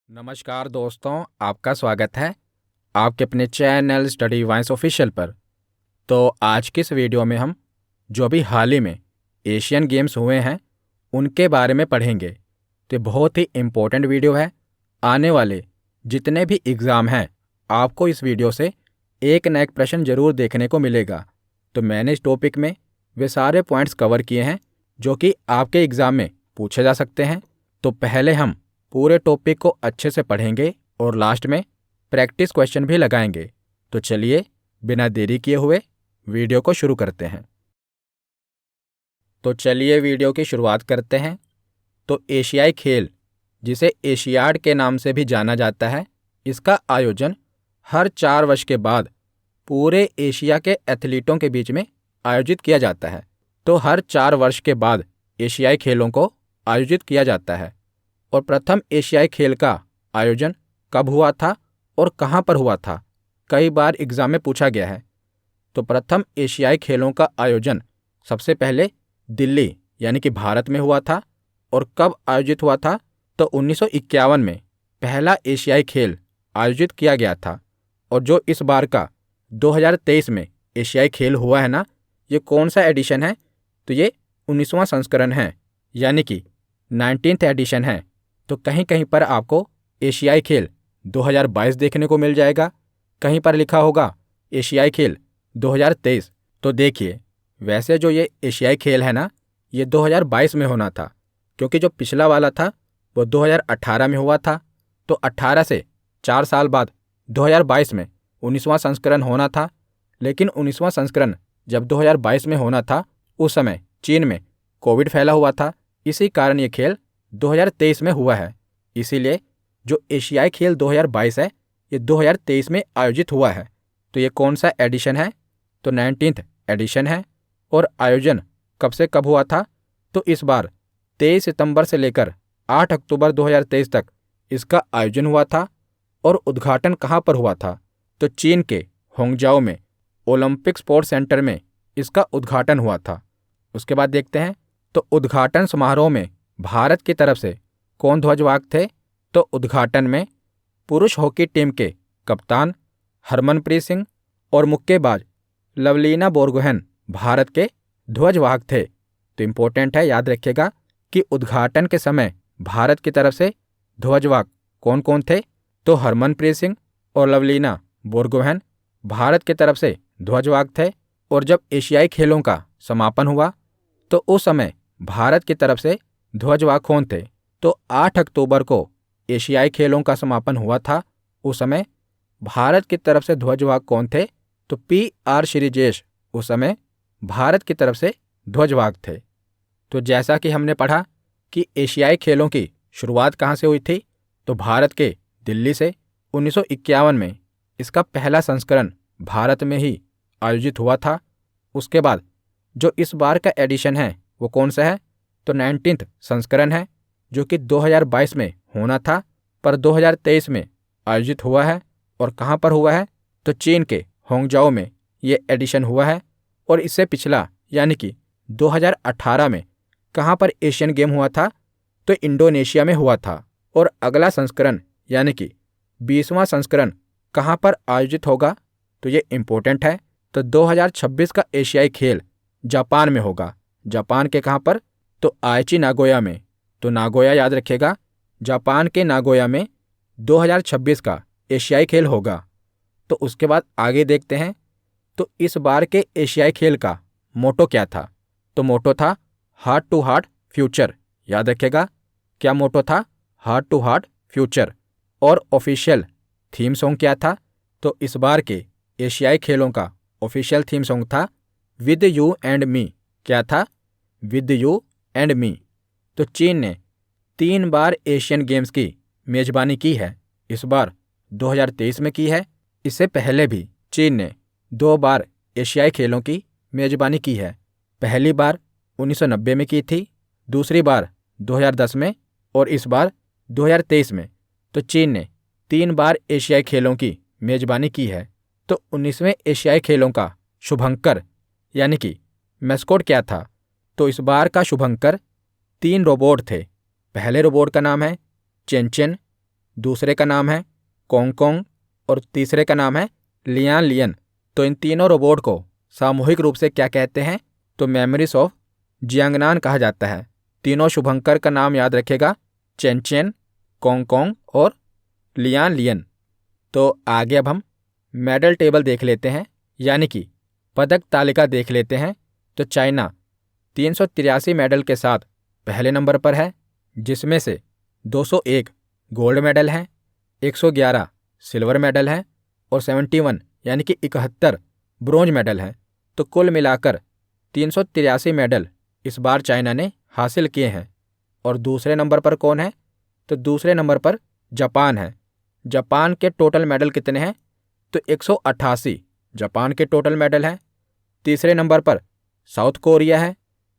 नमस्कार दोस्तों, आपका स्वागत है आपके अपने चैनल स्टडी वाइंस ऑफिशियल पर। तो आज की इस वीडियो में हम जो अभी हाल ही में एशियन गेम्स हुए हैं उनके बारे में पढ़ेंगे। तो बहुत ही इम्पोर्टेंट वीडियो है। आने वाले जितने भी एग्ज़ाम हैं आपको इस वीडियो से एक न एक प्रश्न जरूर देखने को मिलेगा। तो मैंने इस टॉपिक में वे सारे पॉइंट्स कवर किए हैं जो कि आपके एग्ज़ाम में पूछे जा सकते हैं। तो पहले हम पूरे टॉपिक को अच्छे से पढ़ेंगे और लास्ट में प्रैक्टिस क्वेश्चन भी लगाएंगे। तो चलिए बिना देरी किए हुए वीडियो को शुरू करते हैं। तो चलिए वीडियो की शुरुआत करते हैं। तो एशियाई खेल, जिसे एशियाड के नाम से भी जाना जाता है, इसका आयोजन हर 4 वर्ष के बाद पूरे एशिया के एथलीटों के बीच में आयोजित किया जाता है। तो हर 4 वर्ष के बाद एशियाई खेलों को आयोजित किया जाता है। और प्रथम एशियाई खेल का आयोजन कब हुआ था और कहाँ पर हुआ था, कई बार एग्जाम में पूछा गया है। तो प्रथम एशियाई खेलों का आयोजन सबसे पहले दिल्ली यानी कि भारत में हुआ था। और कब आयोजित हुआ था, तो 1951 में पहला एशियाई खेल आयोजित किया गया था। और जो इस बार का 2023 में एशियाई खेल हुआ है ना, ये कौन सा एडिशन है, तो ये 19वां संस्करण है, यानी कि 19th एडिशन है। तो कहीं कहीं पर आपको एशियाई खेल 2022 देखने को मिल जाएगा, कहीं पर लिखा होगा एशियाई खेल 2023। तो देखिए, वैसे जो ये एशियाई खेल है ना, ये 2022 में होना था, क्योंकि जो पिछला वाला था वो 2018 में हुआ था। तो 18 से 4 साल बाद 2022 में 19वां संस्करण होना था। लेकिन 19वां संस्करण जब 2022 में होना था, उस समय चीन में कोविड फैला हुआ था, इसी कारण ये खेल 2023 में हुआ है। इसीलिए जो एशियाई खेल 2022 है, ये 2023 में आयोजित हुआ है। तो ये कौन सा एडिशन है, तो 19th एडिशन है। और आयोजन कब से कब हुआ था, तो इस बार 23 सितंबर से लेकर 8 अक्टूबर 2023 तक इसका आयोजन हुआ था। और उद्घाटन कहाँ पर हुआ था, तो चीन के होंगजाओ में ओलंपिक स्पोर्ट्स सेंटर में इसका उद्घाटन हुआ था। उसके बाद देखते हैं, तो उद्घाटन समारोह में भारत की तरफ से कौन ध्वजवाहक थे, तो उद्घाटन में पुरुष हॉकी टीम के कप्तान हरमनप्रीत सिंह और मुक्केबाज लवलीना बोरगोहेन भारत के ध्वजवाहक थे। तो इम्पोर्टेंट है, याद रखिएगा कि उद्घाटन के समय भारत की तरफ से ध्वजवाहक कौन कौन थे, तो हरमनप्रीत सिंह और लवलीना बोरगोहेन भारत की तरफ से ध्वजवाहक थे। और जब एशियाई खेलों का समापन हुआ, तो उस समय भारत की तरफ से ध्वजवाहक कौन थे, तो 8 अक्टूबर को एशियाई खेलों का समापन हुआ था। उस समय भारत की तरफ से ध्वजवाहक कौन थे, तो PR श्रीजेश उस समय भारत की तरफ से ध्वजवाहक थे। तो जैसा कि हमने पढ़ा कि एशियाई खेलों की शुरुआत कहाँ से हुई थी, तो भारत के दिल्ली से 1951 में इसका पहला संस्करण भारत में ही आयोजित हुआ था। उसके बाद जो इस बार का एडिशन है वो कौन सा है, तो 19th संस्करण है, जो कि 2022 में होना था पर 2023 में आयोजित हुआ है। और कहाँ पर हुआ है, तो चीन के होंगजाओ में ये एडिशन हुआ है। और इससे पिछला यानी कि 2018 में कहाँ पर एशियन गेम हुआ था, तो इंडोनेशिया में हुआ था। और अगला संस्करण यानी कि 20वां संस्करण कहाँ पर आयोजित होगा, तो ये इम्पोर्टेंट है, तो 2026 का एशियाई खेल जापान में होगा। जापान के कहाँ पर, तो आइची नागोया में। तो नागोया याद रखिएगा, जापान के नागोया में 2026 का एशियाई खेल होगा। तो उसके बाद आगे देखते हैं, तो इस बार के एशियाई खेल का मोटो क्या था, तो मोटो था हार्ट टू हार्ट फ्यूचर। याद रखिएगा, क्या मोटो था, हार्ट टू हार्ट फ्यूचर। और ऑफिशियल थीम सॉन्ग क्या था, तो इस बार के एशियाई खेलों का ऑफिशियल थीम सॉन्ग था विद यू एंड मी। क्या था, विद यू एंड मी। तो चीन ने 3 बार एशियन गेम्स की मेजबानी की है। इस बार 2023 में की है। इससे पहले भी चीन ने 2 बार एशियाई खेलों की मेजबानी की है। पहली बार 1990 में की थी, दूसरी बार 2010 में और इस बार 2023 में। तो चीन ने 3 बार एशियाई खेलों की मेजबानी की है। तो 19वें एशियाई खेलों का शुभंकर यानी कि मैस्कोट क्या था, तो इस बार का शुभंकर 3 रोबोट थे। पहले रोबोट का नाम है चेनचेन, दूसरे का नाम है कोंग और तीसरे का नाम है लियान लियन। तो इन तीनों रोबोट को सामूहिक रूप से क्या कहते हैं? तो मेमोरीज ऑफ जियांगनान कहा जाता है। तीनों शुभंकर का नाम याद रखेगा, चेन चेन, कोंग और लियान लियन। तो आगे अब हम मेडल टेबल देख लेते हैं, यानी कि पदक तालिका देख लेते हैं। तो चाइना 383 मेडल के साथ पहले नंबर पर है, जिसमें से 201 गोल्ड मेडल हैं, 111 सिल्वर मेडल हैं और 71 यानी कि 71 ब्रोंज मेडल हैं। तो कुल मिलाकर 383 मेडल इस बार चाइना ने हासिल किए हैं। और दूसरे नंबर पर कौन है? तो दूसरे नंबर पर जापान है। जापान के टोटल मेडल कितने हैं? तो 188 जापान के टोटल मेडल हैं। तीसरे नंबर पर साउथ कोरिया है,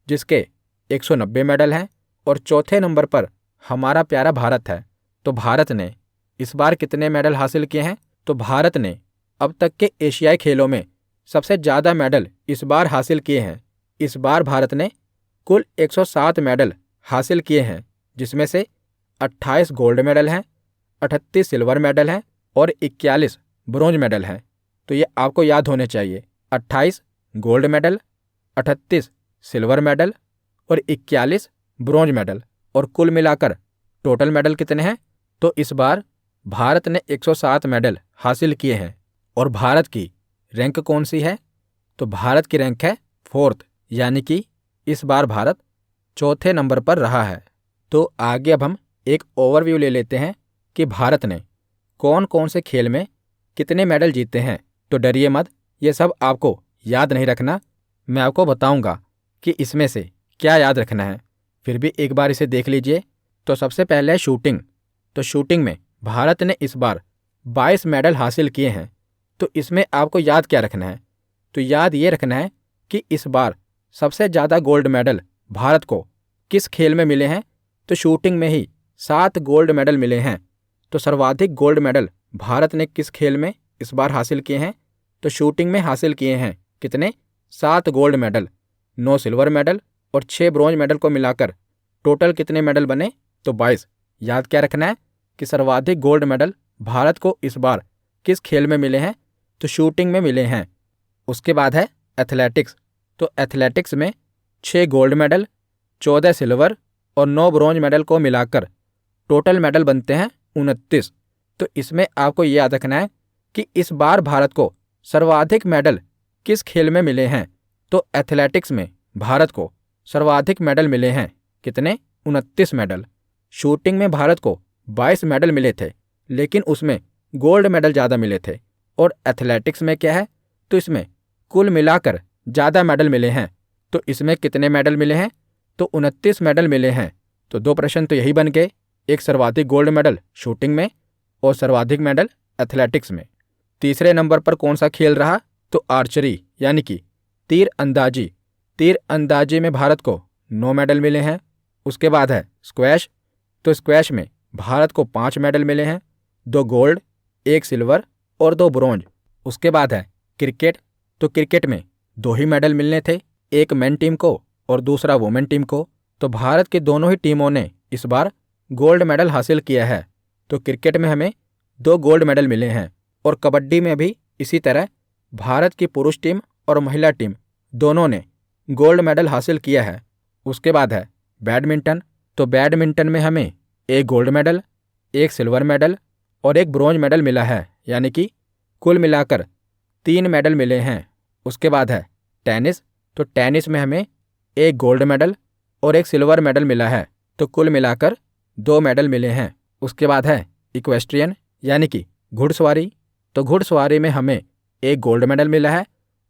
जिसके 190 मेडल हैं। और चौथे नंबर पर हमारा प्यारा भारत है। तो भारत ने इस बार कितने मेडल हासिल किए हैं? तो भारत ने अब तक के एशियाई खेलों में सबसे ज़्यादा मेडल इस बार हासिल किए हैं। इस बार भारत ने कुल 107 मेडल हासिल किए हैं, जिसमें से 28 गोल्ड मेडल हैं, 38 सिल्वर मेडल हैं और 41 ब्रोंज मेडल हैं। तो ये आपको याद होने चाहिए, 28 गोल्ड मेडल, 38 सिल्वर मेडल और 41 ब्रोंज मेडल। और कुल मिलाकर टोटल मेडल कितने हैं? तो इस बार भारत ने 107 मेडल हासिल किए हैं। और भारत की रैंक कौन सी है? तो भारत की रैंक है 4th, यानी कि इस बार भारत चौथे नंबर पर रहा है। तो आगे अब हम एक ओवरव्यू ले लेते हैं कि भारत ने कौन कौन से खेल में कितने मेडल जीते हैं। तो डरिए मत, ये सब आपको याद नहीं रखना, मैं आपको बताऊंगा कि इसमें से क्या याद रखना है। फिर भी एक बार इसे देख लीजिए। तो सबसे पहले है शूटिंग। तो शूटिंग में भारत ने इस बार 22 मेडल हासिल किए हैं। तो इसमें आपको याद क्या रखना है? तो याद ये रखना है कि इस बार सबसे ज़्यादा गोल्ड मेडल भारत को किस खेल में मिले हैं? तो शूटिंग में ही 7 गोल्ड मेडल मिले हैं। तो सर्वाधिक गोल्ड मेडल भारत ने किस खेल में इस बार हासिल किए हैं? तो शूटिंग में हासिल किए हैं। कितने? 7 गोल्ड मेडल, 9 सिल्वर मेडल और 6 ब्रोंज मेडल को मिलाकर टोटल कितने मेडल बने? तो 22। याद क्या रखना है कि सर्वाधिक गोल्ड मेडल भारत को इस बार किस खेल में मिले हैं? तो शूटिंग में मिले हैं। उसके बाद है एथलेटिक्स। तो एथलेटिक्स में 6 गोल्ड मेडल, 14 सिल्वर और 9 ब्रोंज मेडल को मिलाकर टोटल मेडल बनते हैं 29। तो इसमें आपको ये याद रखना है कि इस बार भारत को सर्वाधिक मेडल किस खेल में मिले हैं? तो एथलेटिक्स में भारत को सर्वाधिक मेडल मिले हैं। कितने? 29 मेडल। शूटिंग में भारत को 22 मेडल मिले थे, लेकिन उसमें गोल्ड मेडल ज़्यादा मिले थे। और एथलेटिक्स में क्या है? तो इसमें कुल मिलाकर ज़्यादा मेडल मिले हैं। तो इसमें कितने मेडल मिले हैं? तो 29 मेडल मिले हैं। तो 2 प्रश्न तो यही बन गए, एक सर्वाधिक गोल्ड मेडल शूटिंग में और सर्वाधिक मेडल एथलेटिक्स में। तीसरे नंबर पर कौन सा खेल रहा? तो आर्चरी, यानी कि तीर अंदाजी। तीर अंदाजी में भारत को 9 मेडल मिले हैं। उसके बाद है स्क्वैश। तो स्क्वैश में भारत को 5 मेडल मिले हैं, 2 गोल्ड, 1 सिल्वर और 2 ब्रोंज। उसके बाद है क्रिकेट। तो क्रिकेट में 2 ही मेडल मिलने थे, एक मेन टीम को और दूसरा वुमेन टीम को। तो भारत की दोनों ही टीमों ने इस बार गोल्ड मेडल हासिल किया है। तो क्रिकेट में हमें 2 गोल्ड मेडल मिले हैं। और कबड्डी में भी इसी तरह भारत की पुरुष टीम और महिला टीम दोनों ने गोल्ड मेडल हासिल किया है। उसके बाद है बैडमिंटन। तो बैडमिंटन में हमें 1 गोल्ड मेडल, 1 सिल्वर मेडल और 1 ब्रोंज मेडल मिला है, यानी कि कुल मिलाकर 3 मेडल मिले हैं। उसके बाद है टेनिस। तो टेनिस में हमें 1 गोल्ड मेडल और 1 सिल्वर मेडल मिला है। तो कुल मिलाकर 2 मेडल मिले हैं। उसके बाद है इक्वेस्ट्रियन, यानी कि घुड़सवारी। तो घुड़सवारी में हमें 1 गोल्ड मेडल मिला है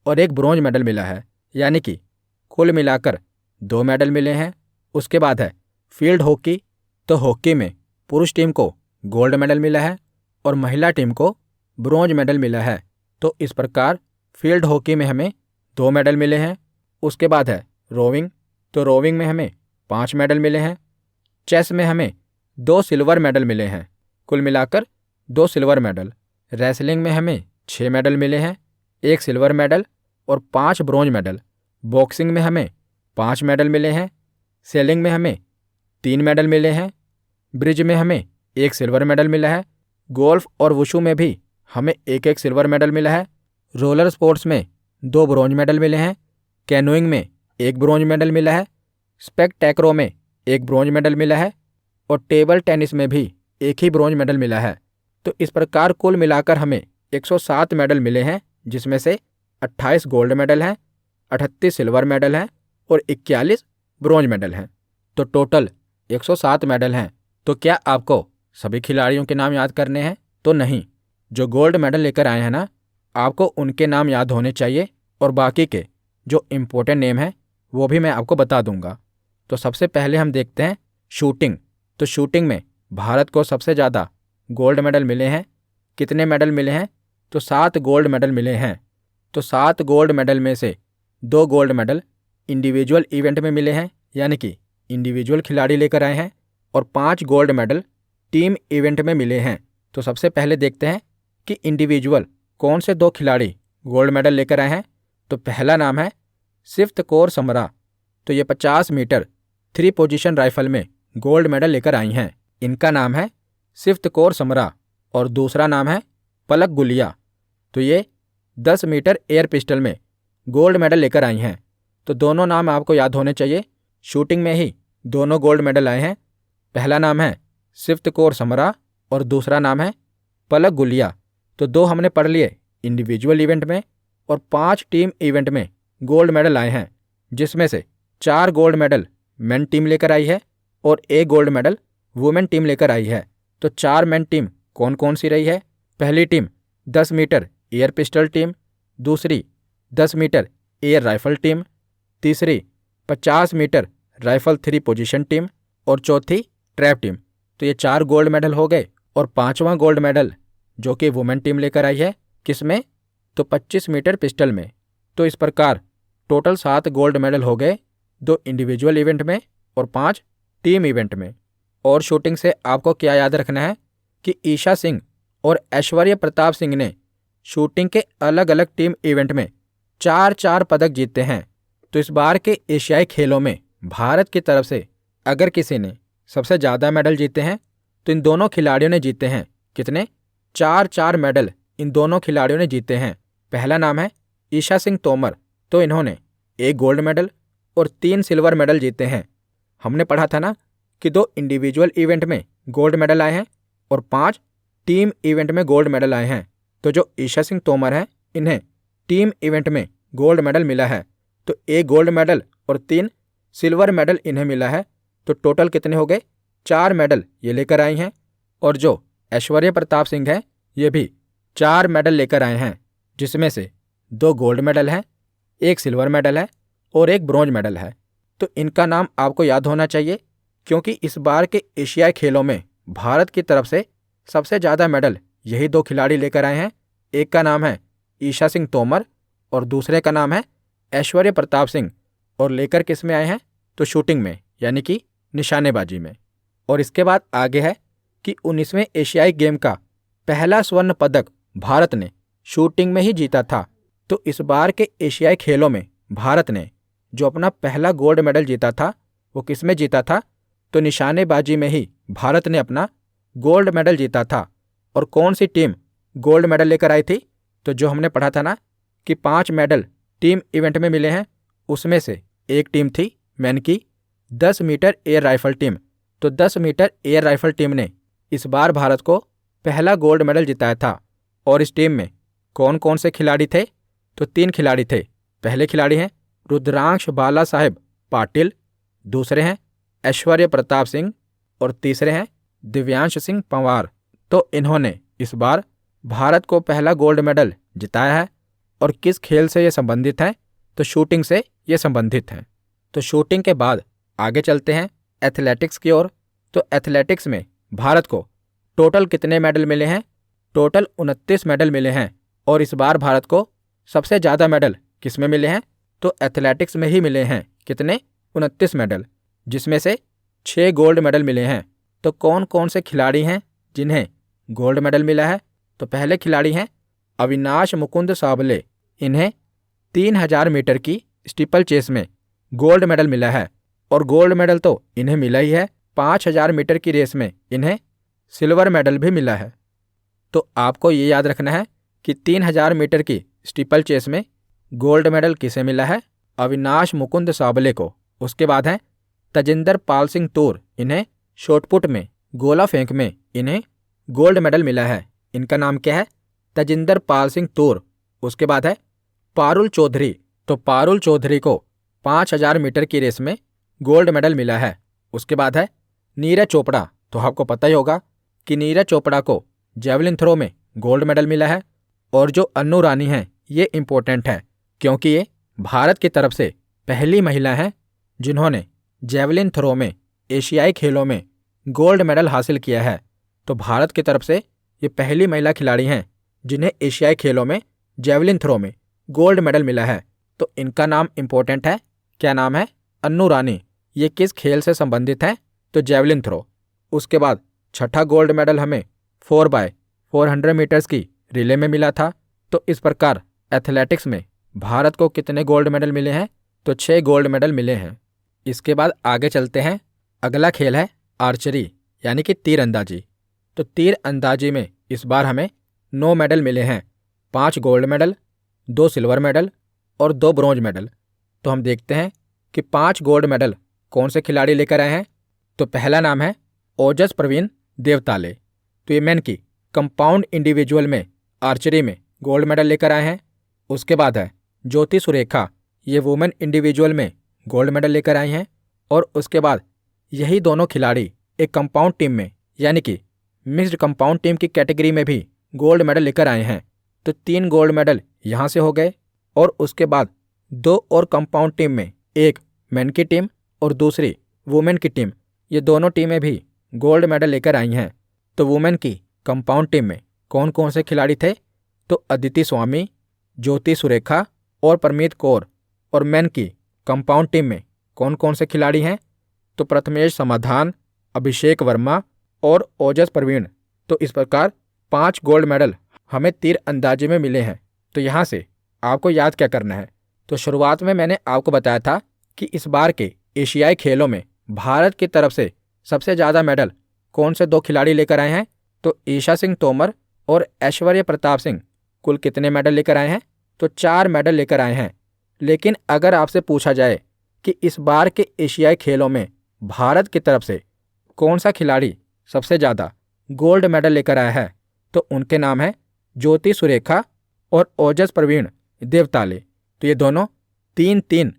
और 1 ब्रोंज मेडल मिला है, यानी कि कुल मिलाकर 2 मेडल मिले हैं। उसके बाद है फील्ड हॉकी। तो हॉकी में पुरुष टीम को गोल्ड मेडल मिला है और महिला टीम को ब्रोंज मेडल मिला है। तो इस प्रकार फील्ड हॉकी में हमें 2 मेडल मिले हैं। उसके बाद है रोविंग। तो रोविंग में हमें 5 मेडल मिले हैं। चेस में हमें 2 सिल्वर मेडल मिले हैं, कुल मिलाकर 2 सिल्वर मेडल। रेसलिंग में हमें 6 मेडल मिले हैं, 1 सिल्वर मेडल और 5 ब्रोंज मेडल। बॉक्सिंग में हमें 5 मेडल मिले हैं। सेलिंग में हमें 3 मेडल मिले हैं। ब्रिज में हमें 1 सिल्वर मेडल मिला है। गोल्फ और वुशु में भी हमें 1-1 सिल्वर मेडल मिला है। रोलर स्पोर्ट्स में 2 ब्रॉन्ज मेडल मिले हैं। कैनोइंग में 1 ब्रॉन्ज मेडल मिला है। स्पेक-टैक्रो में 1 ब्रॉन्ज मेडल मिला है और टेबल टेनिस में भी 1 ही ब्रॉन्ज मेडल मिला है। तो इस प्रकार कुल मिलाकर हमें 107 मेडल मिले हैं, जिसमें से 28 गोल्ड मेडल हैं, 38 सिल्वर मेडल हैं और 41 ब्रॉन्ज मेडल हैं। तो टोटल 107 मेडल हैं। तो क्या आपको सभी खिलाड़ियों के नाम याद करने हैं? तो नहीं। जो गोल्ड मेडल लेकर आए हैं ना, आपको उनके नाम याद होने चाहिए और बाकी के जो इम्पोर्टेंट नेम हैं वो भी मैं आपको बता दूंगा। तो सबसे पहले हम देखते हैं शूटिंग। तो शूटिंग में भारत को सबसे ज़्यादा गोल्ड मेडल मिले हैं। कितने मेडल मिले हैं? तो 7 गोल्ड मेडल मिले हैं। तो 7 गोल्ड मेडल में से 2 गोल्ड मेडल इंडिविजुअल इवेंट में मिले हैं, यानी कि इंडिविजुअल खिलाड़ी लेकर आए हैं, और 5 गोल्ड मेडल टीम इवेंट में मिले हैं। तो सबसे पहले देखते हैं कि इंडिविजुअल कौन से 2 खिलाड़ी गोल्ड मेडल लेकर आए हैं। तो पहला नाम है सिफ्त कौर समरा। तो ये 50 मीटर 3 पोजीशन राइफल में गोल्ड मेडल लेकर आई हैं। इनका नाम है सिफ्त कौर समरा। और दूसरा नाम है पलक गुलिया। तो ये 10 मीटर एयर पिस्टल में गोल्ड मेडल लेकर आई हैं। तो दोनों नाम आपको याद होने चाहिए। शूटिंग में ही दोनों गोल्ड मेडल आए हैं। पहला नाम है सिफ्त कौर समरा और दूसरा नाम है पलक गुलिया। तो 2 हमने पढ़ लिए इंडिविजुअल इवेंट में, और 5 टीम इवेंट में गोल्ड मेडल आए हैं, जिसमें से 4 गोल्ड मेडल मेन टीम लेकर आई है और 1 गोल्ड मेडल वुमेन टीम लेकर आई है। तो 4 मेन टीम कौन कौन सी रही है? पहली team 10 metre air pistol team, दूसरी 10 मीटर एयर राइफल टीम, तीसरी 50 मीटर राइफल 3 पोजीशन टीम और चौथी ट्रैप टीम। तो ये 4 गोल्ड मेडल हो गए। और 5वां गोल्ड मेडल जो कि वुमेन टीम लेकर आई है, किसमें? तो 25 मीटर पिस्टल में। तो इस प्रकार टोटल 7 गोल्ड मेडल हो गए, 2 इंडिविजुअल इवेंट में और 5 टीम इवेंट में। और शूटिंग से आपको क्या याद रखना है कि ईशा सिंह और ऐश्वर्या प्रताप सिंह ने शूटिंग के अलग अलग टीम इवेंट में 4-4 पदक जीते हैं। तो इस बार के एशियाई खेलों में भारत की तरफ से अगर किसी ने सबसे ज़्यादा मेडल जीते हैं तो इन दोनों खिलाड़ियों ने जीते हैं। कितने? 4-4 मेडल इन दोनों खिलाड़ियों ने जीते हैं। पहला नाम है ईशा सिंह तोमर। तो इन्होंने 1 गोल्ड मेडल और 3 सिल्वर मेडल जीते हैं। हमने पढ़ा था ना कि 2 इंडिविजुअल इवेंट में गोल्ड मेडल आए हैं और 5 टीम इवेंट में गोल्ड मेडल आए हैं। तो जो ईशा सिंह तोमर हैं, इन्हें टीम इवेंट में गोल्ड मेडल मिला है। तो 1 गोल्ड मेडल और 3 सिल्वर मेडल इन्हें मिला है। तो टोटल कितने हो गए? 4 मेडल ये लेकर आई हैं। और जो ऐश्वर्या प्रताप सिंह हैं, ये भी 4 मेडल लेकर आए हैं, जिसमें से 2 गोल्ड मेडल हैं, 1 सिल्वर मेडल है और 1 ब्रॉन्ज मेडल है। तो इनका नाम आपको याद होना चाहिए, क्योंकि इस बार के एशियाई खेलों में भारत की तरफ से सबसे ज़्यादा मेडल यही 2 खिलाड़ी लेकर आए हैं। एक का नाम है ईशा सिंह तोमर और दूसरे का नाम है ऐश्वर्या प्रताप सिंह। और लेकर किस में आए हैं? तो शूटिंग में, यानी कि निशानेबाजी में। और इसके बाद आगे है कि 19वें एशियाई गेम का पहला स्वर्ण पदक भारत ने शूटिंग में ही जीता था। तो इस बार के एशियाई खेलों में भारत ने जो अपना पहला गोल्ड मेडल जीता था, वो किस में जीता था? तो निशानेबाजी में ही भारत ने अपना गोल्ड मेडल जीता था। और कौन सी टीम गोल्ड मेडल लेकर आई थी? तो जो हमने पढ़ा था ना कि 5 मेडल टीम इवेंट में मिले हैं, उसमें से एक टीम थी मेन की 10 मीटर एयर राइफल टीम। तो 10 मीटर एयर राइफल टीम ने इस बार भारत को पहला गोल्ड मेडल जिताया था। और इस टीम में कौन कौन से खिलाड़ी थे? तो 3 खिलाड़ी थे। पहले खिलाड़ी हैं रुद्रांश बाला साहेब पाटिल, दूसरे हैं ऐश्वर्या प्रताप सिंह और तीसरे हैं दिव्यांश सिंह पंवार। तो इन्होंने इस बार भारत को पहला गोल्ड मेडल जिताया है। और किस खेल से ये संबंधित हैं? तो शूटिंग से ये संबंधित हैं। तो शूटिंग के बाद आगे चलते हैं एथलेटिक्स की ओर। तो एथलेटिक्स में भारत को टोटल कितने मेडल मिले हैं? टोटल 29 मेडल मिले हैं। और इस बार भारत को सबसे ज़्यादा मेडल किस में मिले हैं? तो एथलेटिक्स में ही मिले हैं। कितने? 29 मेडल, जिसमें से 6 गोल्ड मेडल मिले हैं। तो कौन कौन से खिलाड़ी हैं जिन्हें गोल्ड मेडल मिला है? तो पहले खिलाड़ी हैं अविनाश मुकुंद साबले। इन्हें 3000 मीटर की स्टीपल चेस में गोल्ड मेडल मिला है। और गोल्ड मेडल तो इन्हें मिला ही है। 5000 मीटर की रेस में इन्हें सिल्वर मेडल भी मिला है। तो आपको ये याद रखना है कि 3000 मीटर की स्टीपल चेस में गोल्ड मेडल किसे मिला है? अविनाश मुकुंद साबले को। उसके बाद है तजिंदर पाल सिंह तूर, इन्हें शॉटपुट में, गोला फेंक में इन्हें गोल्ड मेडल मिला है। इनका नाम क्या है? तजिंदर पाल सिंह तूर। उसके बाद है पारुल चौधरी, तो पारुल चौधरी को 5000 मीटर की रेस में गोल्ड मेडल मिला है। उसके बाद है नीरज चोपड़ा, तो आपको पता ही होगा कि नीरज चोपड़ा को जेवलिन थ्रो में गोल्ड मेडल मिला है। और जो अन्नू रानी हैं ये इम्पोर्टेंट है क्योंकि ये भारत की तरफ से पहली महिला हैं जिन्होंने जेवलिन थ्रो में एशियाई खेलों में गोल्ड मेडल हासिल किया है। तो भारत की तरफ से ये पहली महिला खिलाड़ी हैं जिन्हें एशियाई खेलों में जेवलिन थ्रो में गोल्ड मेडल मिला है। तो इनका नाम इम्पोर्टेंट है। क्या नाम है? अन्नू रानी। ये किस खेल से संबंधित है? तो जेवलिन थ्रो। उसके बाद छठा गोल्ड मेडल हमें 4x400 मीटर्स की रिले में मिला था। तो इस प्रकार एथलेटिक्स में भारत को कितने गोल्ड मेडल मिले हैं? तो 6 गोल्ड मेडल मिले हैं। इसके बाद आगे चलते हैं। अगला खेल है आर्चरी यानी कि तीर अंदाजी। तो तीर अंदाजी में इस बार हमें 9 मेडल मिले हैं। 5 गोल्ड मेडल, 2 सिल्वर मेडल और 2 ब्रॉन्ज मेडल। तो हम देखते हैं कि 5 गोल्ड मेडल कौन से खिलाड़ी लेकर आए हैं। तो पहला नाम है ओजस प्रवीण देवताले, तो ये मेन की कंपाउंड इंडिविजुअल में आर्चरी में गोल्ड मेडल लेकर आए हैं। उसके बाद है ज्योति सुरेखा, ये वुमेन इंडिविजुअल में गोल्ड मेडल लेकर आई हैं। और उसके बाद यही दोनों खिलाड़ी एक कंपाउंड टीम में यानी कि मिक्स्ड कंपाउंड टीम की कैटेगरी में भी गोल्ड मेडल लेकर आए हैं। तो 3 गोल्ड मेडल यहाँ से हो गए। और उसके बाद 2 और कंपाउंड टीम में, एक मेन की टीम और दूसरी वुमेन की टीम, ये दोनों टीमें भी गोल्ड मेडल लेकर आई हैं। तो वुमेन की कंपाउंड टीम में कौन कौन से खिलाड़ी थे? तो अदिति स्वामी, ज्योति सुरेखा और परमीत कौर। और मेन की कंपाउंड टीम में कौन कौन से खिलाड़ी हैं? तो प्रथमेश समाधान, अभिषेक वर्मा और ओजस प्रवीण। तो इस प्रकार 5 गोल्ड मेडल हमें तीर अंदाजी में मिले हैं। तो यहाँ से आपको याद क्या करना है? तो शुरुआत में मैंने आपको बताया था कि इस बार के एशियाई खेलों में भारत की तरफ से सबसे ज़्यादा मेडल कौन से 2 खिलाड़ी लेकर आए हैं? तो ईशा सिंह तोमर और ऐश्वर्य प्रताप सिंह कुल कितने मेडल लेकर आए हैं? तो 4 मेडल लेकर आए हैं। लेकिन अगर आपसे पूछा जाए कि इस बार के एशियाई खेलों में भारत की तरफ से कौन सा खिलाड़ी सबसे ज़्यादा गोल्ड मेडल लेकर आया है? तो उनके नाम हैं ज्योति सुरेखा और ओजस प्रवीण देवताले। तो ये दोनों 3-3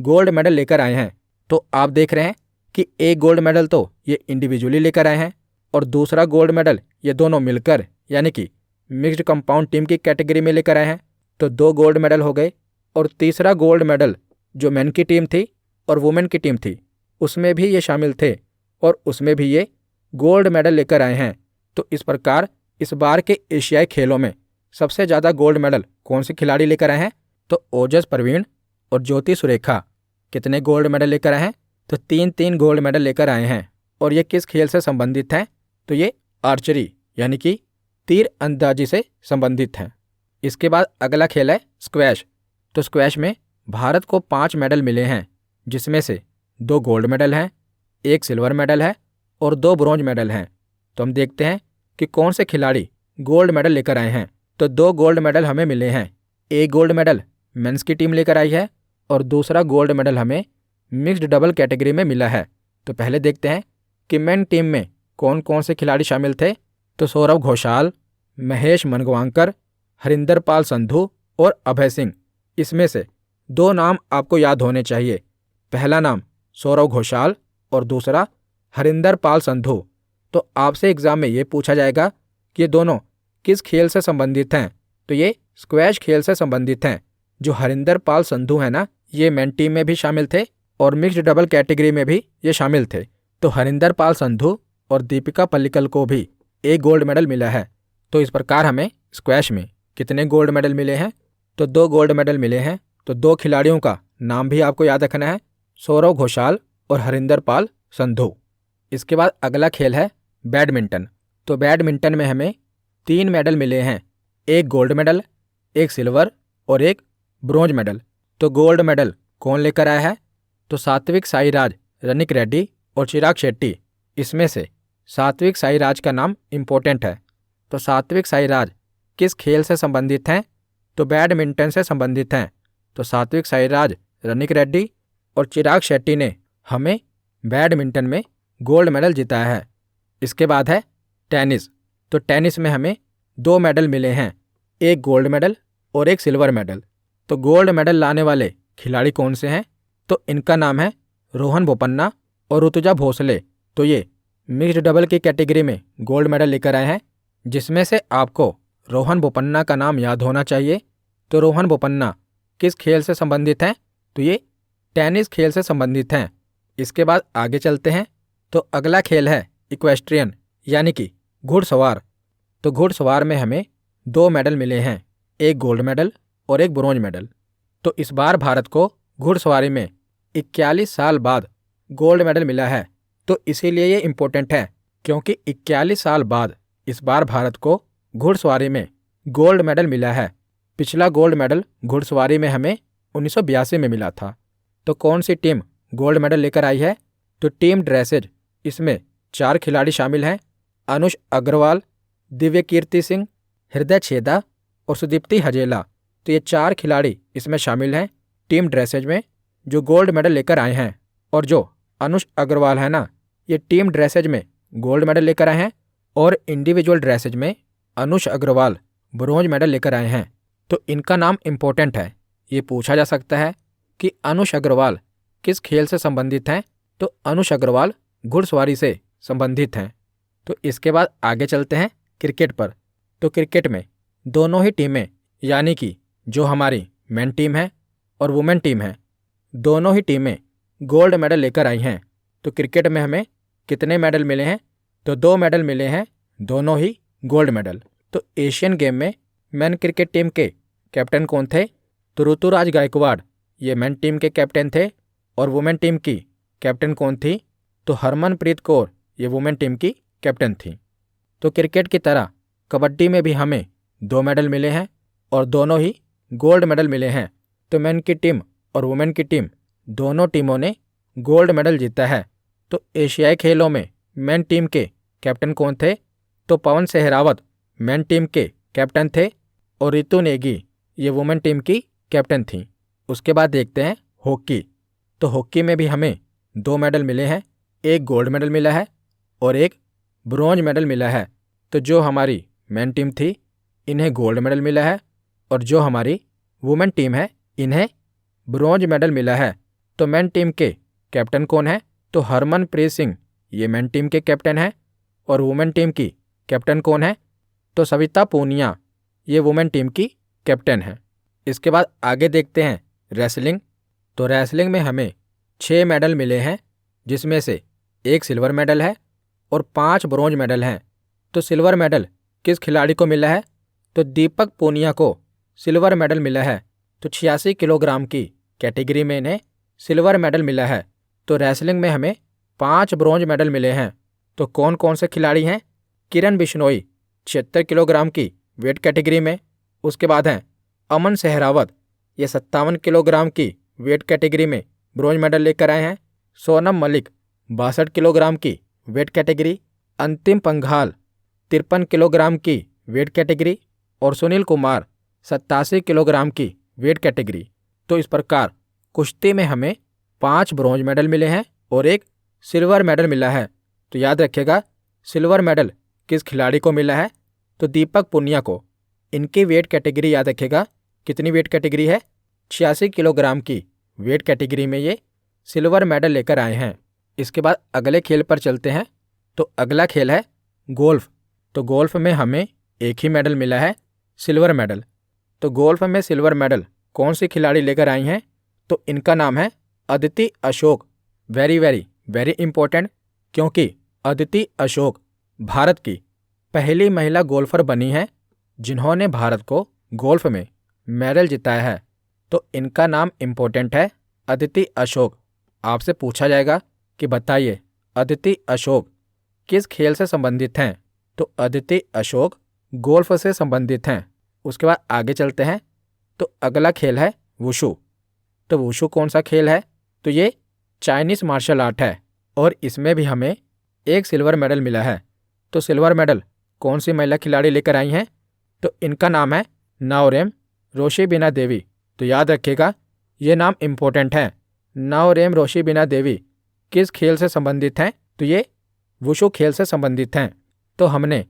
गोल्ड मेडल लेकर आए हैं। तो आप देख रहे हैं कि एक गोल्ड मेडल तो ये इंडिविजुअली लेकर आए हैं और दूसरा गोल्ड मेडल ये दोनों मिलकर यानी कि मिक्स्ड कंपाउंड टीम की कैटेगरी में लेकर आए हैं। तो 2 गोल्ड मेडल हो गए। और तीसरा गोल्ड मेडल जो मेन की टीम थी और वुमेन की टीम थी उसमें भी ये शामिल थे और उसमें भी ये गोल्ड मेडल लेकर आए हैं। तो इस प्रकार इस बार के एशियाई खेलों में सबसे ज़्यादा गोल्ड मेडल कौन से खिलाड़ी लेकर आए हैं? तो ओजस प्रवीण और ज्योति सुरेखा कितने गोल्ड मेडल लेकर आए हैं? तो 3-3 गोल्ड मेडल लेकर आए हैं। और ये किस खेल से संबंधित हैं? तो ये आर्चरी यानी कि तीर अंदाजी से संबंधित हैं। इसके बाद अगला खेल है स्क्वैश। तो स्क्वैश में भारत को 5 मेडल मिले हैं जिसमें से 2 गोल्ड मेडल हैं, 1 सिल्वर मेडल है और 2 ब्रॉन्ज मेडल हैं। तो हम देखते हैं कि कौन से खिलाड़ी गोल्ड मेडल लेकर आए हैं। तो 2 गोल्ड मेडल हमें मिले हैं। एक गोल्ड मेडल मेंस की टीम लेकर आई है और दूसरा गोल्ड मेडल हमें मिक्स्ड डबल कैटेगरी में मिला है। तो पहले देखते हैं कि मेन टीम में कौन कौन से खिलाड़ी शामिल थे। तो सौरव घोषाल, महेश मनगवांकर, हरिंदर पाल संधू और अभय सिंह। इसमें से 2 नाम आपको याद होने चाहिए। पहला नाम सौरव घोषाल और दूसरा हरिंदर पाल संधू। तो आपसे एग्जाम में ये पूछा जाएगा कि ये दोनों किस खेल से संबंधित हैं। तो ये स्क्वैश खेल से संबंधित हैं। जो हरिंदर पाल संधू है ना, ये मेन टीम में भी शामिल थे और मिक्स्ड डबल कैटेगरी में भी ये शामिल थे। तो हरिंदर पाल संधू और दीपिका पल्लिकल को भी 1 गोल्ड मेडल मिला है। तो इस प्रकार हमें स्क्वैश में कितने गोल्ड मेडल मिले हैं? तो 2 गोल्ड मेडल मिले हैं। तो 2 खिलाड़ियों का नाम भी आपको याद रखना है, सौरव घोषाल और हरिंदर पाल संधू। इसके बाद अगला खेल है बैडमिंटन। तो बैडमिंटन में हमें 3 मेडल मिले हैं, 1 गोल्ड मेडल, 1 सिल्वर और 1 ब्रॉन्ज मेडल। तो गोल्ड मेडल कौन लेकर आया है? तो सात्विक साईराज, रनिक रेड्डी और चिराग शेट्टी। इसमें से सात्विक साईराज का नाम इम्पोर्टेंट है। तो सात्विक साईराज किस खेल से संबंधित हैं? तो बैडमिंटन से संबंधित हैं। तो सात्विक साईराज, रनिक रेड्डी और चिराग शेट्टी ने हमें बैडमिंटन में गोल्ड मेडल जिताया है। इसके बाद है टेनिस। तो टेनिस में हमें 2 मेडल मिले हैं, एक गोल्ड मेडल और एक सिल्वर मेडल। तो गोल्ड मेडल लाने वाले खिलाड़ी कौन से हैं? तो इनका नाम है रोहन बोपन्ना और ऋतुजा भोसले। तो ये मिक्स्ड डबल की कैटेगरी में गोल्ड मेडल लेकर आए हैं, जिसमें से आपको रोहन बोपन्ना का नाम याद होना चाहिए। तो रोहन बोपन्ना किस खेल से संबंधित हैं? तो ये टेनिस खेल से संबंधित हैं। इसके बाद आगे चलते हैं। तो अगला खेल है इक्वेस्ट्रियन, यानी कि घुड़सवार। तो घुड़सवार में हमें 2 मेडल मिले हैं, एक गोल्ड मेडल और एक ब्रोंज मेडल। तो इस बार भारत को घुड़सवारी में 41 साल बाद गोल्ड मेडल मिला है। तो इसीलिए ये इम्पोर्टेंट है, क्योंकि 41 साल बाद इस बार भारत को घुड़सवारी में गोल्ड मेडल मिला है। पिछला गोल्ड मेडल घुड़सवारी में हमें 1982 में मिला था। तो कौन सी टीम गोल्ड मेडल लेकर आई है? तो टीम ड्रेसेज। इसमें 4 खिलाड़ी शामिल हैं, अनुष अग्रवाल, दिव्य कीर्ति सिंह, हृदय छेदा और सुदीप्ति हजेला। तो ये 4 खिलाड़ी इसमें शामिल हैं टीम ड्रेसेज में, जो गोल्ड मेडल लेकर आए हैं। और जो अनुष अग्रवाल है ना, ये टीम ड्रेसेज में गोल्ड मेडल लेकर आए हैं और इंडिविजुअल ड्रेसेज में अनुष अग्रवाल ब्रोंज मेडल लेकर आए हैं। तो इनका नाम इम्पोर्टेंट है। ये पूछा जा सकता है कि अनुष अग्रवाल किस खेल से संबंधित हैं? तो अनुष अग्रवाल घुड़सवारी से संबंधित हैं। तो इसके बाद आगे चलते हैं क्रिकेट पर। तो क्रिकेट में दोनों ही टीमें, यानी कि जो हमारी मेन टीम है और वुमेन टीम है, दोनों ही टीमें गोल्ड मेडल लेकर आई हैं। तो क्रिकेट में हमें कितने मेडल मिले हैं? तो 2 मेडल मिले हैं, दोनों ही गोल्ड मेडल। तो एशियन गेम में मेन क्रिकेट टीम के कैप्टन कौन थे? तो ऋतुराज गायकवाड़ ये मेन टीम के कैप्टन थे। और वुमेन टीम की कैप्टन कौन थी? तो हरमनप्रीत कौर ये वुमेन टीम की कैप्टन थी। तो क्रिकेट की तरह कबड्डी में भी हमें 2 मेडल मिले हैं और दोनों ही गोल्ड मेडल मिले हैं। तो मेन की टीम और वुमेन की टीम, दोनों टीमों ने गोल्ड मेडल जीता है। तो एशियाई खेलों में मेन टीम के कैप्टन कौन थे? तो पवन सहरावत मेन टीम के कैप्टन थे और रितु नेगी ये वुमेन टीम की कैप्टन थी। उसके बाद देखते हैं हॉकी। तो हॉकी में भी हमें 2 मेडल मिले हैं, एक गोल्ड मेडल मिला है और एक ब्रोंज मेडल मिला है। तो जो हमारी मेन टीम थी, इन्हें गोल्ड मेडल मिला है और जो हमारी वुमेन टीम है, इन्हें ब्रोंज मेडल मिला है। तो मेन टीम के कैप्टन कौन है? तो हरमनप्रीत सिंह ये मेन टीम के कैप्टन हैं और वुमेन टीम की कैप्टन कौन है? तो सविता पूनिया ये वुमेन टीम की कैप्टन है। इसके बाद आगे देखते हैं रेसलिंग। तो रेसलिंग में हमें 6 मेडल मिले हैं, जिसमें से एक सिल्वर मेडल है और 5 ब्रोंज मेडल हैं। तो सिल्वर मेडल किस खिलाड़ी को मिला है? तो दीपक पूनिया को सिल्वर मेडल मिला है। तो 86 किलोग्राम की कैटेगरी में इन्हें सिल्वर मेडल मिला है। तो रेसलिंग में हमें 5 ब्रोंज मेडल मिले हैं। तो कौन कौन से खिलाड़ी हैं? किरण बिश्नोई 76 किलोग्राम की वेट कैटेगरी में। उसके बाद हैं अमन सहरावत, ये 57 किलोग्राम की वेट कैटेगरी में ब्रोंज मेडल लेकर आए हैं। सोनम मलिक 62 किलोग्राम की वेट कैटेगरी। अंतिम पंघाल 53 किलोग्राम की वेट कैटेगरी और सुनील कुमार 87 किलोग्राम की वेट कैटेगरी। तो इस प्रकार कुश्ती में हमें 5 ब्रोंज मेडल मिले हैं और एक सिल्वर मेडल मिला है। तो याद रखिएगा, सिल्वर मेडल किस खिलाड़ी को मिला है? तो दीपक पूनिया को। इनकी वेट कैटेगरी याद रखिएगा, कितनी वेट कैटेगरी है? 86 किलोग्राम की वेट कैटेगरी में ये सिल्वर मेडल लेकर आए हैं। इसके बाद अगले खेल पर चलते हैं। तो अगला खेल है गोल्फ। तो गोल्फ में हमें एक ही मेडल मिला है, सिल्वर मेडल। तो गोल्फ में सिल्वर मेडल कौन सी खिलाड़ी लेकर आई हैं? तो इनका नाम है Aditi Ashok. Very very very important, क्योंकि अदिति अशोक भारत की पहली महिला गोल्फर बनी है जिन्होंने भारत को गोल्फ में मेडल जिताया है। तो इनका नाम इम्पोर्टेंट है, अदिति अशोक। आपसे पूछा जाएगा कि बताइए अदिति अशोक किस खेल से संबंधित हैं? तो अदिति अशोक गोल्फ से संबंधित हैं। उसके बाद आगे चलते हैं। तो अगला खेल है वुशु। तो वुशु कौन सा खेल है? तो ये चाइनीज़ मार्शल आर्ट है और इसमें भी हमें एक सिल्वर मेडल मिला है। तो सिल्वर मेडल कौन सी महिला खिलाड़ी लेकर आई हैं? तो इनका नाम है नाओरेम रोशिबिना देवी। तो याद रखिएगा, ये नाम इम्पोर्टेंट है। नाओरेम रोशिबिना देवी किस खेल से संबंधित हैं? तो ये वुशु खेल से संबंधित हैं। तो हमने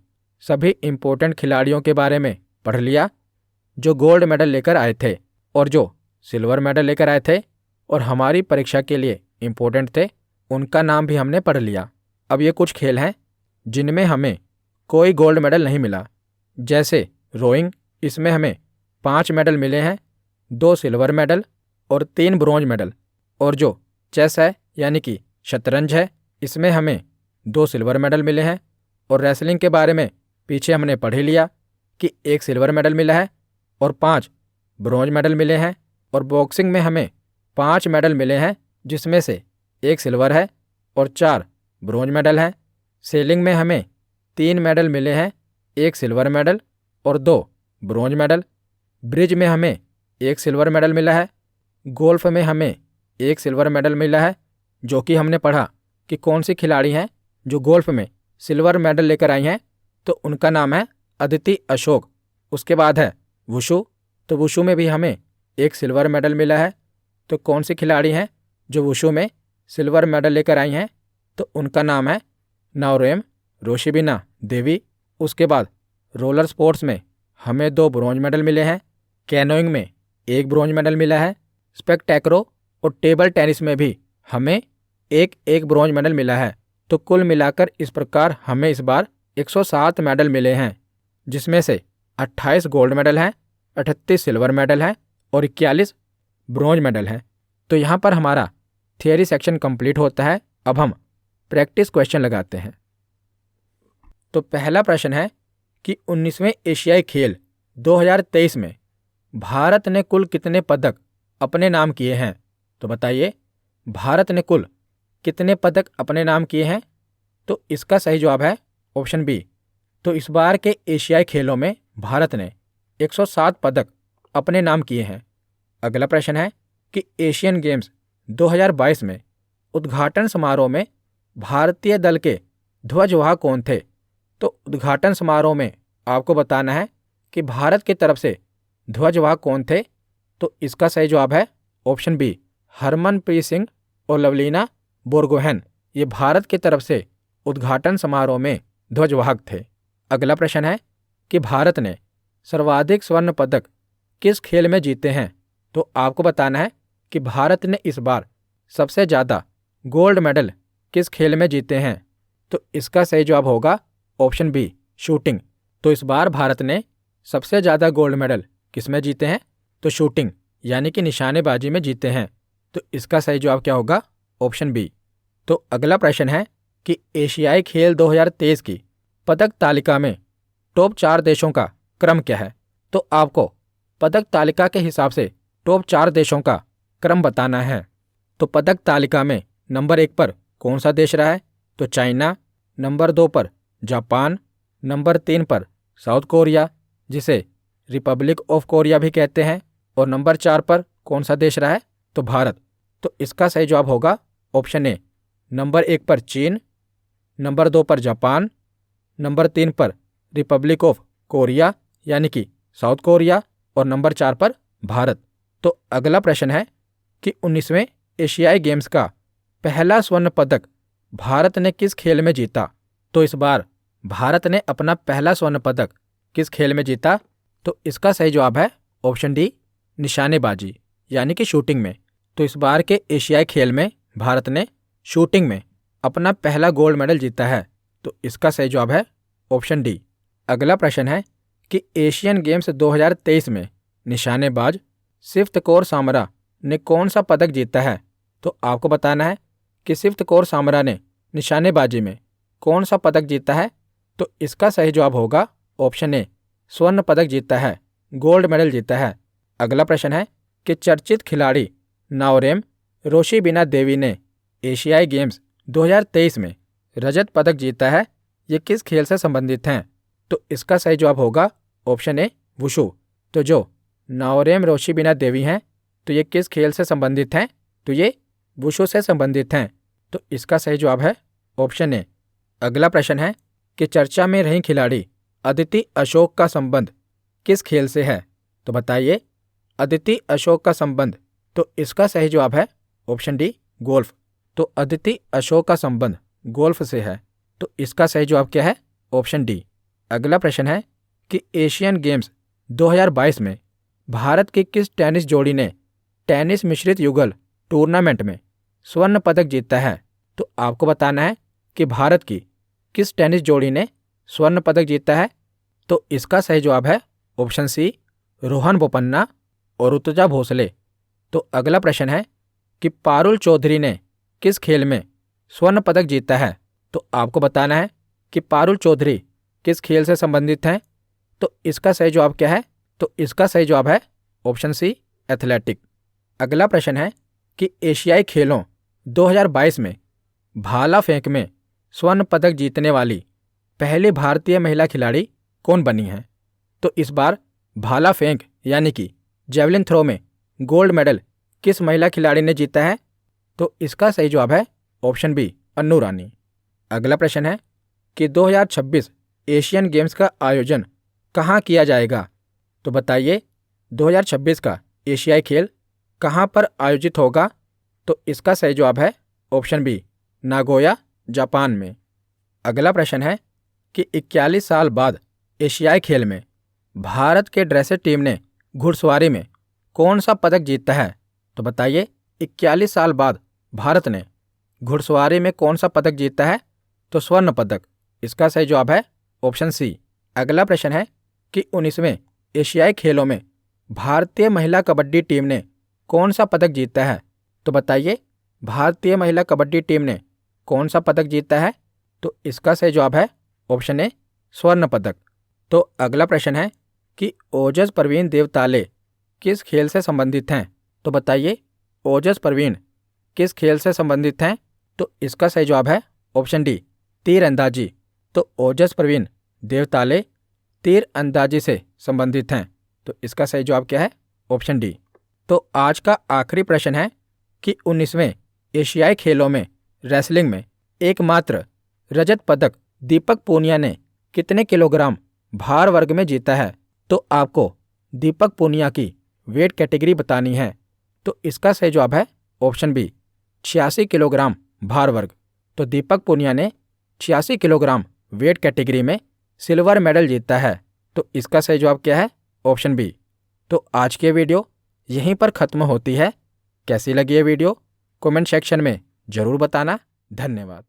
सभी इम्पोर्टेंट खिलाड़ियों के बारे में पढ़ लिया, जो गोल्ड मेडल लेकर आए थे और जो सिल्वर मेडल लेकर आए थे और हमारी परीक्षा के लिए इम्पोर्टेंट थे, उनका नाम भी हमने पढ़ लिया। अब ये कुछ खेल हैं जिनमें हमें कोई गोल्ड मेडल नहीं मिला, जैसे रोइंग, इसमें हमें 5 मेडल मिले हैं, 2 सिल्वर मेडल और 3 ब्रोंज मेडल। और जो चेस है यानी कि शतरंज है, इसमें हमें 2 सिल्वर मेडल मिले हैं। और रेसलिंग के बारे में पीछे हमने पढ़ ही लिया कि 1 सिल्वर मेडल मिला है और 5 ब्रोंज मेडल मिले हैं। और बॉक्सिंग में हमें 5 मेडल मिले हैं, जिसमें से 1 सिल्वर है और 4 ब्रोंज मेडल हैं। सेलिंग में हमें 3 मेडल मिले हैं, 1 सिल्वर मेडल और 2 ब्रोंज मेडल। ब्रिज में हमें 1 सिल्वर मेडल मिला है। गोल्फ में हमें 1 सिल्वर मेडल मिला है, जो कि हमने पढ़ा कि कौन सी खिलाड़ी हैं जो गोल्फ में सिल्वर मेडल लेकर आई हैं। तो उनका नाम है अदिति अशोक। उसके बाद है वुशु। तो वुशु में भी हमें 1 सिल्वर मेडल मिला है। तो कौन सी खिलाड़ी हैं जो वुशु में सिल्वर मेडल लेकर आई हैं? तो उनका नाम है नाओरेम रोशिबिना देवी। उसके बाद रोलर स्पोर्ट्स में हमें 2 ब्रोंज मेडल मिले हैं। कैनोइंग में 1 ब्रोंज मेडल मिला है। स्पेक्टैक्रो और टेबल टेनिस में भी हमें 1 ब्रोंज मेडल मिला है। तो कुल मिलाकर इस प्रकार हमें इस बार 107 मेडल मिले हैं, जिसमें से 28 गोल्ड मेडल हैं, 38 सिल्वर मेडल हैं और 41 ब्रोंज मेडल हैं। तो यहाँ पर हमारा थियरी सेक्शन कंप्लीट होता है। अब हम प्रैक्टिस क्वेश्चन लगाते हैं। तो पहला प्रश्न है कि 19वें एशियाई खेल 2023 में भारत ने कुल कितने पदक अपने नाम किए हैं? तो बताइए, भारत ने कुल कितने पदक अपने नाम किए हैं? तो इसका सही जवाब है ऑप्शन बी। तो इस बार के एशियाई खेलों में भारत ने 107 पदक अपने नाम किए हैं। अगला प्रश्न है कि एशियन गेम्स 2022 में उद्घाटन समारोह में भारतीय दल के ध्वजवाहक कौन थे? तो उद्घाटन समारोह में आपको बताना है कि भारत की तरफ से ध्वजवाहक कौन थे। तो इसका सही जवाब है ऑप्शन बी, हरमनप्रीत सिंह और लवलीना बोरगोहेन। ये भारत की तरफ से उद्घाटन समारोह में ध्वजवाहक थे। अगला प्रश्न है कि भारत ने सर्वाधिक स्वर्ण पदक किस खेल में जीते हैं? तो आपको बताना है कि भारत ने इस बार सबसे ज़्यादा गोल्ड मेडल किस खेल में जीते हैं। तो इसका सही जवाब होगा ऑप्शन बी, शूटिंग। तो इस बार भारत ने सबसे ज़्यादा गोल्ड मेडल किस में जीते हैं? तो शूटिंग यानी कि निशानेबाजी में जीते हैं। तो इसका सही जवाब क्या होगा? Option B. तो अगला प्रश्न है कि एशियाई खेल 2023 की पदक तालिका में टॉप 4 देशों का क्रम क्या है? तो आपको पदक तालिका के हिसाब से टॉप 4 देशों का क्रम बताना है। तो पदक तालिका में नंबर 1 पर कौन सा देश रहा है? तो चाइना। नंबर 2 पर जापान। नंबर 3 पर साउथ कोरिया, जिसे रिपब्लिक ऑफ कोरिया भी कहते हैं। और नंबर 4 पर कौन सा देश रहा है? तो भारत। तो इसका सही जवाब होगा ऑप्शन ए। नंबर 1 पर चीन, नंबर 2 पर जापान, नंबर 3 पर रिपब्लिक ऑफ कोरिया यानी कि साउथ कोरिया और नंबर 4 पर भारत। तो अगला प्रश्न है कि 19वें एशियाई गेम्स का पहला स्वर्ण पदक भारत ने किस खेल में जीता? तो इस बार भारत ने अपना पहला स्वर्ण पदक किस खेल में जीता? तो इसका सही जवाब है ऑप्शन डी, निशानेबाजी यानी कि शूटिंग में। तो इस बार के एशियाई खेल में भारत ने शूटिंग में अपना पहला गोल्ड मेडल जीता है। तो इसका सही जवाब है ऑप्शन डी। अगला प्रश्न है कि एशियन गेम्स 2023 में निशानेबाज सिफ्त कौर सामरा ने कौन सा पदक जीता है? तो आपको बताना है कि सिफ्त कौर सामरा ने निशानेबाजी में कौन सा पदक जीता है। तो इसका सही जवाब होगा ऑप्शन ए, स्वर्ण पदक जीता है, गोल्ड मेडल जीता है। अगला प्रश्न है कि चर्चित खिलाड़ी नाओरेम रोशिबिना देवी ने एशियाई गेम्स 2023 में रजत पदक जीता है, ये किस खेल से संबंधित हैं? तो इसका सही जवाब होगा ऑप्शन ए, वुशु। तो जो नाओरेम रोशिबिना देवी हैं, तो ये किस खेल से संबंधित हैं? तो ये वुशु से संबंधित हैं। तो इसका सही जवाब है ऑप्शन ए, अगला प्रश्न है कि चर्चा में रही खिलाड़ी अदिति अशोक का संबंध किस खेल से है? तो बताइए अदिति अशोक का संबंध। तो इसका सही जवाब है ऑप्शन डी गोल्फ। तो अदिति अशोक का संबंध गोल्फ से है। तो इसका सही जवाब क्या है? Option D. अगला प्रश्न है कि एशियन गेम्स 2022 में भारत की किस टेनिस जोड़ी ने टेनिस मिश्रित युगल टूर्नामेंट में स्वर्ण पदक जीता है? तो आपको बताना है कि भारत की किस टेनिस जोड़ी ने स्वर्ण पदक जीता है। तो इसका सही जवाब है ऑप्शन सी रोहन बोपन्ना और ऋतुजा भोसले। तो अगला प्रश्न है कि पारुल चौधरी ने किस खेल में स्वर्ण पदक जीता है? तो आपको बताना है कि पारुल चौधरी किस खेल से संबंधित हैं। तो इसका सही जवाब क्या है? तो इसका सही जवाब है ऑप्शन सी एथलेटिक। अगला प्रश्न है कि एशियाई खेलों 2022 में भाला फेंक में स्वर्ण पदक जीतने वाली पहली भारतीय महिला खिलाड़ी कौन बनी है? तो इस बार भाला फेंक यानी कि जेवलिन थ्रो में गोल्ड मेडल किस महिला खिलाड़ी ने जीता है? तो इसका सही जवाब है ऑप्शन बी अन्नू रानी। अगला प्रश्न है कि 2026 एशियन गेम्स का आयोजन कहाँ किया जाएगा? तो बताइए 2026 का एशियाई खेल कहाँ पर आयोजित होगा? तो इसका सही जवाब है ऑप्शन बी नागोया जापान में। अगला प्रश्न है कि 41 साल बाद एशियाई खेल में भारत के ड्रेसर टीम ने घुड़सवारी में कौन सा पदक जीता है? तो बताइए 41 साल बाद भारत ने घुड़सवारी में कौन सा पदक जीता है? तो स्वर्ण पदक। इसका सही जवाब है ऑप्शन सी। अगला प्रश्न है कि 19वें एशियाई खेलों में भारतीय महिला कबड्डी टीम ने कौन सा पदक जीता है? तो बताइए भारतीय महिला कबड्डी टीम ने कौन सा पदक जीता है? तो इसका सही जवाब है ऑप्शन ए स्वर्ण पदक। तो अगला प्रश्न है कि ओजस परवीन देवताले किस खेल से संबंधित हैं? तो बताइए ओजस परवीन किस खेल से संबंधित हैं? तो इसका सही जवाब है ऑप्शन डी तीरंदाजी। तो ओजस परवीन देवताले तीर अंदाजी से संबंधित हैं। तो इसका सही जवाब क्या है? Option D. तो आज का आखिरी प्रश्न है कि 19वें एशियाई खेलों में रेसलिंग में एकमात्र रजत पदक दीपक पूनिया ने कितने किलोग्राम भार वर्ग में जीता है? तो आपको दीपक पूनिया की वेट कैटेगरी बतानी है। तो इसका सही जवाब है ऑप्शन बी 86 किलोग्राम भार वर्ग। तो दीपक पूनिया ने 86 किलोग्राम वेट कैटेगरी में सिल्वर मेडल जीता है। तो इसका सही जवाब क्या है? Option B. तो आज की वीडियो यहीं पर ख़त्म होती है। कैसी लगी ये वीडियो कमेंट सेक्शन में ज़रूर बताना। धन्यवाद।